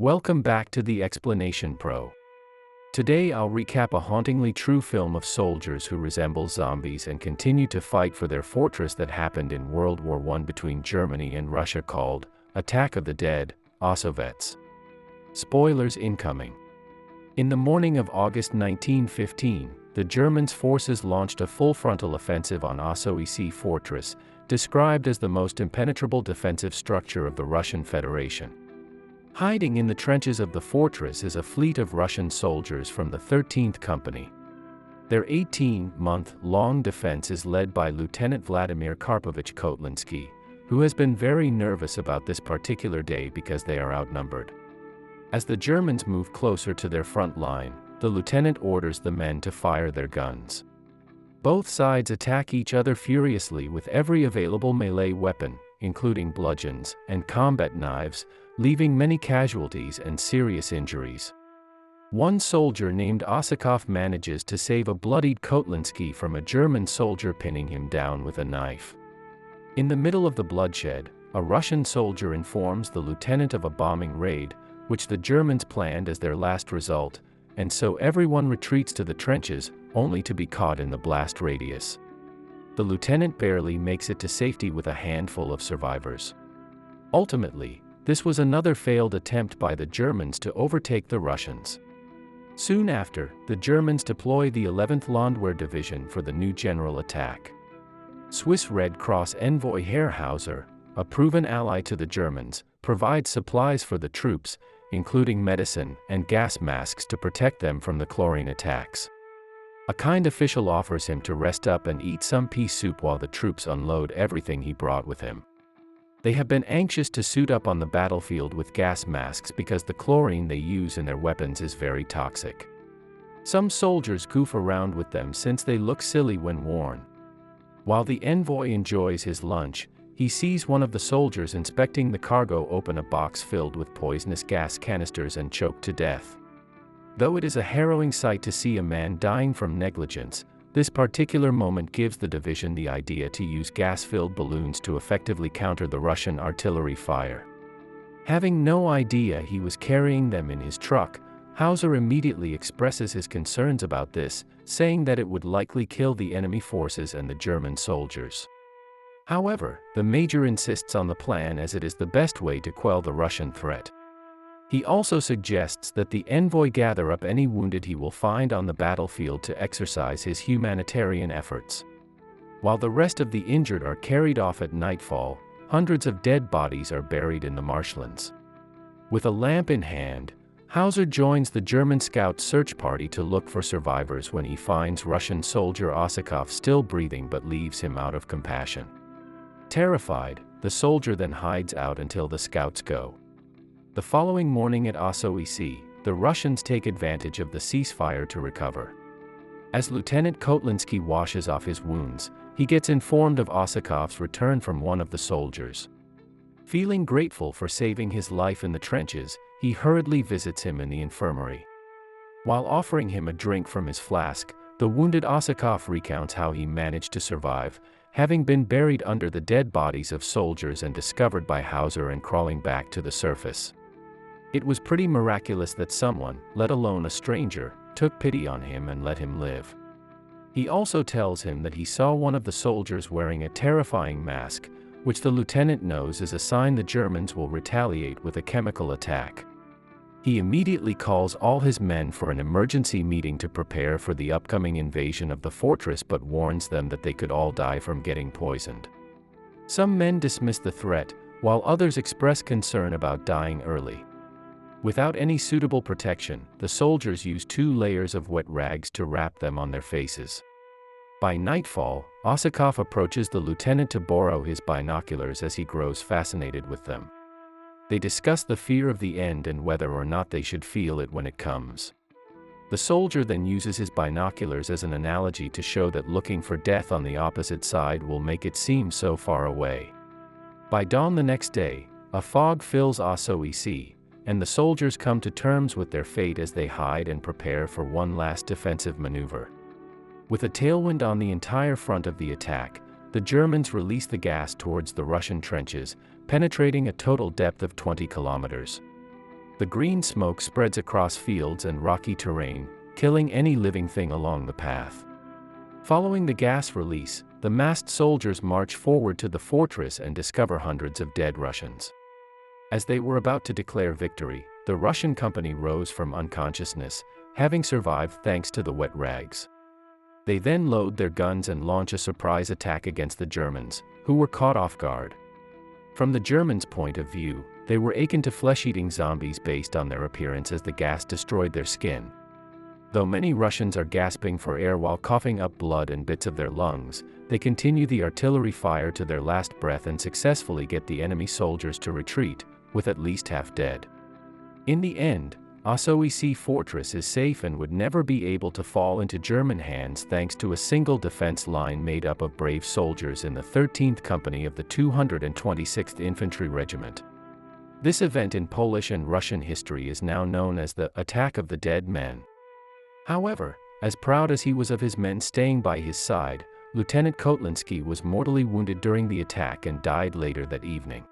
Welcome back to the Explanation Pro. Today I'll recap a hauntingly true film of soldiers who resemble zombies and continue to fight for their fortress that happened in World War I between Germany and Russia called Attack of the Dead, Auschwitz. Spoilers incoming. In the morning of August 1915, the Germans' forces launched a full frontal offensive on Auschwitz fortress, described as the most impenetrable defensive structure of the Russian Federation. Hiding in the trenches of the fortress is a fleet of Russian soldiers from the 13th Company. Their 18-month-long defense is led by Lieutenant Vladimir Karpovich Kotlinsky, who has been very nervous about this particular day because they are outnumbered. As the Germans move closer to their front line, the lieutenant orders the men to fire their guns. Both sides attack each other furiously with every available melee weapon, including bludgeons and combat knives, leaving many casualties and serious injuries. One soldier named Osakov manages to save a bloodied Kotlinsky from a German soldier pinning him down with a knife. In the middle of the bloodshed, a Russian soldier informs the lieutenant of a bombing raid, which the Germans planned as their last result, and so everyone retreats to the trenches, only to be caught in the blast radius. The lieutenant barely makes it to safety with a handful of survivors. Ultimately, this was another failed attempt by the Germans to overtake the Russians. Soon after, the Germans deploy the 11th Landwehr Division for the new general attack. Swiss Red Cross envoy Herr Hauser, a proven ally to the Germans, provides supplies for the troops, including medicine and gas masks to protect them from the chlorine attacks. A kind official offers him to rest up and eat some pea soup while the troops unload everything he brought with him. They have been anxious to suit up on the battlefield with gas masks because the chlorine they use in their weapons is very toxic. Some soldiers goof around with them since they look silly when worn. While the envoy enjoys his lunch, he sees one of the soldiers inspecting the cargo open a box filled with poisonous gas canisters and choke to death. Though it is a harrowing sight to see a man dying from negligence, this particular moment gives the division the idea to use gas-filled balloons to effectively counter the Russian artillery fire. Having no idea he was carrying them in his truck, Hauser immediately expresses his concerns about this, saying that it would likely kill the enemy forces and the German soldiers. However, the major insists on the plan as it is the best way to quell the Russian threat. He also suggests that the envoy gather up any wounded he will find on the battlefield to exercise his humanitarian efforts. While the rest of the injured are carried off at nightfall, hundreds of dead bodies are buried in the marshlands. With a lamp in hand, Hauser joins the German scout search party to look for survivors when he finds Russian soldier Osakov still breathing but leaves him out of compassion. Terrified, the soldier then hides out until the scouts go. The following morning at Auschwitz, the Russians take advantage of the ceasefire to recover. As Lieutenant Kotlinsky washes off his wounds, he gets informed of Osakov's return from one of the soldiers. Feeling grateful for saving his life in the trenches, he hurriedly visits him in the infirmary. While offering him a drink from his flask, the wounded Osakov recounts how he managed to survive, having been buried under the dead bodies of soldiers and discovered by Hauser and crawling back to the surface. It was pretty miraculous that someone, let alone a stranger, took pity on him and let him live. He also tells him that he saw one of the soldiers wearing a terrifying mask, which the lieutenant knows is a sign the Germans will retaliate with a chemical attack. He immediately calls all his men for an emergency meeting to prepare for the upcoming invasion of the fortress but warns them that they could all die from getting poisoned. Some men dismiss the threat, while others express concern about dying early. Without any suitable protection, the soldiers use 2 layers of wet rags to wrap them on their faces. By nightfall, Osakov approaches the lieutenant to borrow his binoculars as he grows fascinated with them. They discuss the fear of the end and whether or not they should feel it when it comes. The soldier then uses his binoculars as an analogy to show that looking for death on the opposite side will make it seem so far away. By dawn the next day, a fog fills Auschwitz, and the soldiers come to terms with their fate as they hide and prepare for one last defensive maneuver. With a tailwind on the entire front of the attack, the Germans release the gas towards the Russian trenches, penetrating a total depth of 20 kilometers. The green smoke spreads across fields and rocky terrain, killing any living thing along the path. Following the gas release, the masked soldiers march forward to the fortress and discover hundreds of dead Russians. As they were about to declare victory, the Russian company rose from unconsciousness, having survived thanks to the wet rags. They then load their guns and launch a surprise attack against the Germans, who were caught off guard. From the Germans' point of view, they were akin to flesh-eating zombies based on their appearance as the gas destroyed their skin. Though many Russians are gasping for air while coughing up blood and bits of their lungs, they continue the artillery fire to their last breath and successfully get the enemy soldiers to retreat, with at least half dead. In the end, Ossowiec fortress is safe and would never be able to fall into German hands thanks to a single defense line made up of brave soldiers in the 13th Company of the 226th Infantry Regiment. This event in Polish and Russian history is now known as the Attack of the Dead Men. However, as proud as he was of his men staying by his side, Lieutenant Kotlinski was mortally wounded during the attack and died later that evening.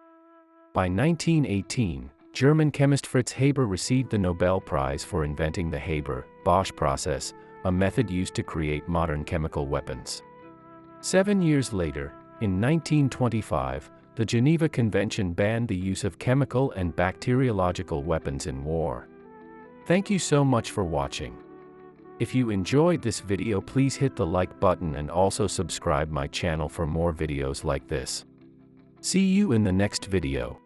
By 1918, German chemist Fritz Haber received the Nobel Prize for inventing the Haber-Bosch process, a method used to create modern chemical weapons. 7 years later, in 1925, the Geneva Convention banned the use of chemical and bacteriological weapons in war. Thank you so much for watching. If you enjoyed this video, please hit the like button and also subscribe my channel for more videos like this. See you in the next video.